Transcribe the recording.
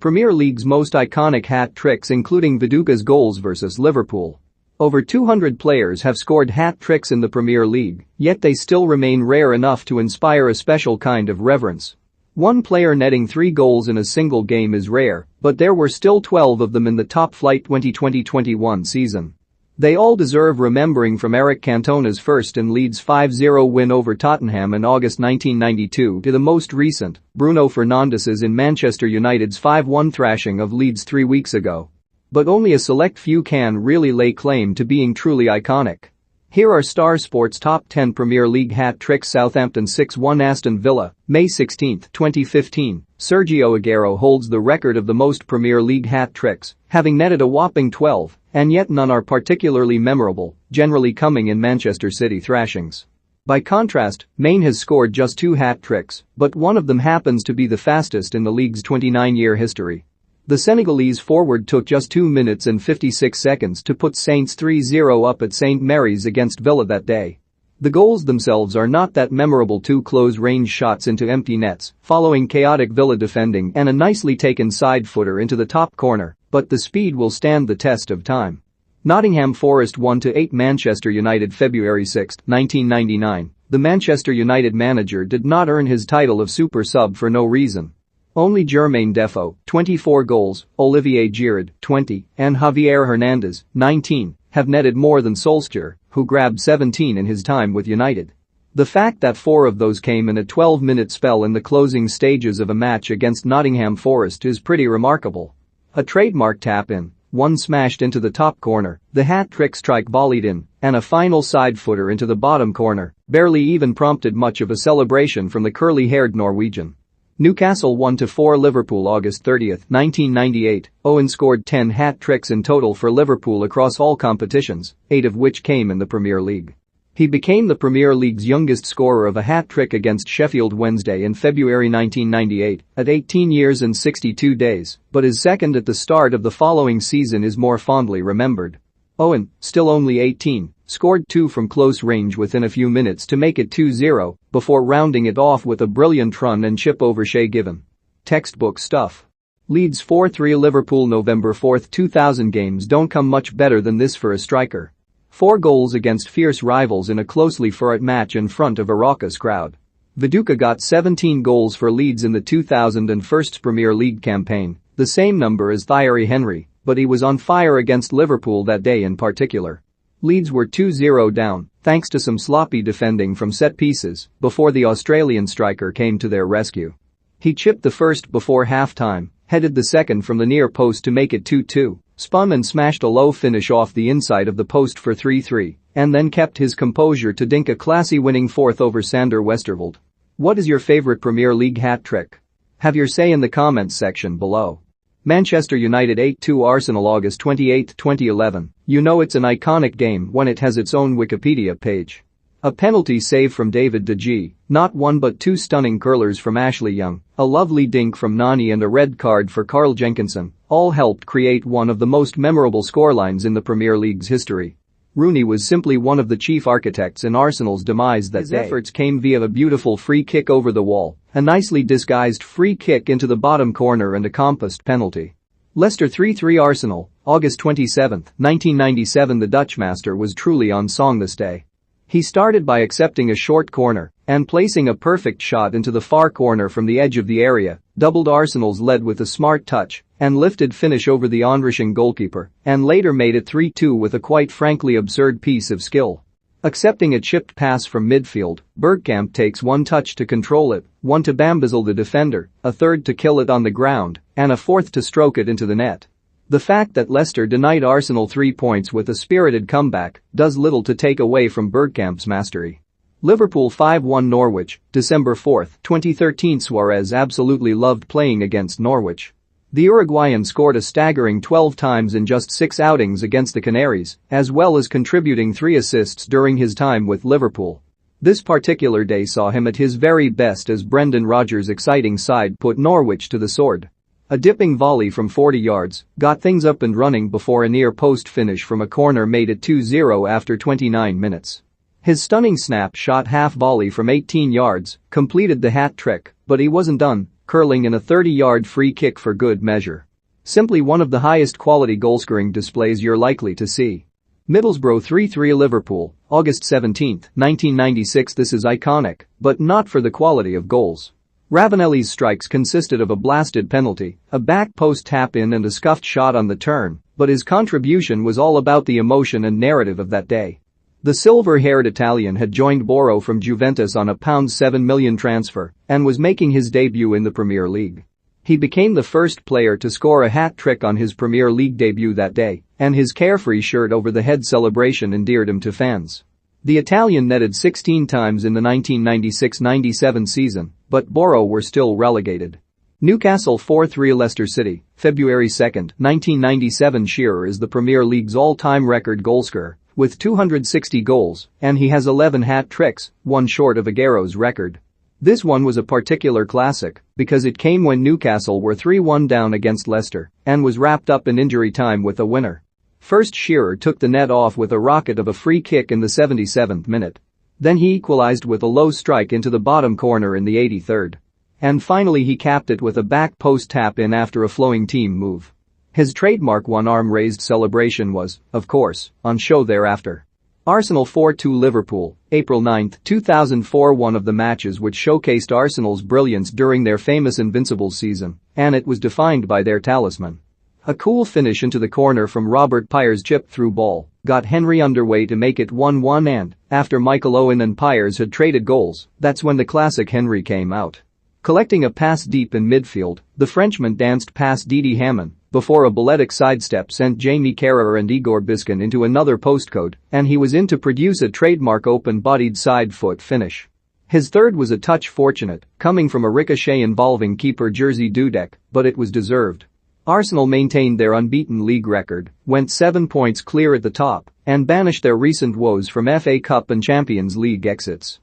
Premier League's most iconic hat tricks including Vidukas goals versus Liverpool. Over 200 players have scored hat tricks in the Premier League, yet they still remain rare enough to inspire a special kind of reverence. One player netting 3 goals in a single game is rare, but there were still 12 of them in the top-flight 2020-21 season. They all deserve remembering, from Eric Cantona's first in Leeds' 5-0 win over Tottenham in August 1992 to the most recent, Bruno Fernandes's in Manchester United's 5-1 thrashing of Leeds 3 weeks ago. But only a select few can really lay claim to being truly iconic. Here are Star Sports' top 10 Premier League hat tricks. Southampton 6-1 Aston Villa, May 16, 2015. Sergio Aguero holds the record of the most Premier League hat tricks, having netted a whopping 12, and yet none are particularly memorable, generally coming in Manchester City thrashings. By contrast, Maine has scored just 2 hat tricks, but one of them happens to be the fastest in the league's 29-year history. The Senegalese forward took just 2 minutes and 56 seconds to put Saints 3-0 up at St Mary's against Villa that day. The goals themselves are not that memorable: 2 close-range shots into empty nets, following chaotic Villa defending, and a nicely taken side-footer into the top corner, but the speed will stand the test of time. Nottingham Forest 1-8 Manchester United, February 6, 1999. The Manchester United manager did not earn his title of super sub for no reason. Only Jermaine Defoe, 24 goals, Olivier Giroud, 20, and Javier Hernandez, 19, have netted more than Solskjaer, who grabbed 17 in his time with United. The fact that 4 of those came in a 12-minute spell in the closing stages of a match against Nottingham Forest is pretty remarkable. A trademark tap-in, one smashed into the top corner, the hat-trick strike volleyed in, and a final side-footer into the bottom corner barely even prompted much of a celebration from the curly-haired Norwegian. Newcastle 1-4 Liverpool, August 30, 1998. Owen scored 10 hat-tricks in total for Liverpool across all competitions, 8 of which came in the Premier League. He became the Premier League's youngest scorer of a hat-trick against Sheffield Wednesday in February 1998 at 18 years and 62 days, but his second at the start of the following season is more fondly remembered. Owen, still only 18, scored 2 from close range within a few minutes to make it 2-0, before rounding it off with a brilliant run and chip over Shay Given. Textbook stuff. Leeds 4-3 Liverpool, November 4, 2000. Games don't come much better than this for a striker. 4 goals against fierce rivals in a closely fought match in front of a raucous crowd. Viduka got 17 goals for Leeds in the 2001 Premier League campaign, the same number as Thierry Henry, but he was on fire against Liverpool that day in particular. Leeds were 2-0 down, thanks to some sloppy defending from set pieces, before the Australian striker came to their rescue. He chipped the first before half-time, headed the second from the near post to make it 2-2, spun and smashed a low finish off the inside of the post for 3-3, and then kept his composure to dink a classy winning fourth over Sander Westerveld. What is your favorite Premier League hat trick? Have your say in the comments section below. Manchester United 8-2 Arsenal, August 28, 2011. You know it's an iconic game when it has its own Wikipedia page. A penalty save from David De Gea, not 1 but 2 stunning curlers from Ashley Young, a lovely dink from Nani and a red card for Carl Jenkinson, all helped create one of the most memorable scorelines in the Premier League's history. Rooney was simply one of the chief architects in Arsenal's demise that day. His efforts came via a beautiful free kick over the wall, a nicely disguised free kick into the bottom corner and a compassed penalty. Leicester 3-3 Arsenal, August 27, 1997. The Dutch master was truly on song this day. He started by accepting a short corner and placing a perfect shot into the far corner from the edge of the area, doubled Arsenal's lead with a smart touch and lifted finish over the onrushing goalkeeper, and later made it 3-2 with a quite frankly absurd piece of skill. Accepting a chipped pass from midfield, Bergkamp takes 1 touch to control it, 1 to bamboozle the defender, a 3rd to kill it on the ground, and a 4th to stroke it into the net. The fact that Leicester denied Arsenal 3 points with a spirited comeback does little to take away from Bergkamp's mastery. Liverpool 5-1 Norwich, December 4, 2013. Suarez absolutely loved playing against Norwich. The Uruguayan scored a staggering 12 times in just 6 outings against the Canaries, as well as contributing 3 assists during his time with Liverpool. This particular day saw him at his very best as Brendan Rodgers' exciting side put Norwich to the sword. A dipping volley from 40 yards got things up and running before a near-post finish from a corner made it 2-0 after 29 minutes. His stunning snap-shot half-volley from 18 yards completed the hat trick, but he wasn't done. curling in a 30-yard free kick for good measure. Simply one of the highest quality goalscoring displays you're likely to see. Middlesbrough 3-3 Liverpool, August 17, 1996. This is iconic, but not for the quality of goals. Ravanelli's strikes consisted of a blasted penalty, a back post tap-in and a scuffed shot on the turn, but his contribution was all about the emotion and narrative of that day. The silver-haired Italian had joined Boro from Juventus on a £7 million transfer and was making his debut in the Premier League. He became the first player to score a hat-trick on his Premier League debut that day, and his carefree shirt-over-the-head celebration endeared him to fans. The Italian netted 16 times in the 1996-97 season, but Boro were still relegated. Newcastle 4-3 Leicester City, February 2, 1997. Shearer is the Premier League's all-time record goalscorer, with 260 goals, and he has 11 hat-tricks, one short of Aguero's record. This one was a particular classic because it came when Newcastle were 3-1 down against Leicester and was wrapped up in injury time with a winner. First, Shearer took the net off with a rocket of a free kick in the 77th minute. Then he equalized with a low strike into the bottom corner in the 83rd. And finally he capped it with a back post tap-in after a flowing team move. His trademark one-arm raised celebration was, of course, on show thereafter. Arsenal 4-2 Liverpool, April 9, 2004. One of the matches which showcased Arsenal's brilliance during their famous Invincibles season, and it was defined by their talisman. A cool finish into the corner from Robert Pyers' chip-through ball got Henry underway to make it 1-1, and, after Michael Owen and Pyers had traded goals, that's when the classic Henry came out. Collecting a pass deep in midfield, the Frenchman danced past Didi Hamann before a balletic sidestep sent Jamie Carragher and Igor Biskin into another postcode, and he was in to produce a trademark open-bodied side foot finish. His third was a touch fortunate, coming from a ricochet involving keeper Jerzy Dudek, but it was deserved. Arsenal maintained their unbeaten league record, went 7 points clear at the top, and banished their recent woes from FA Cup and Champions League exits.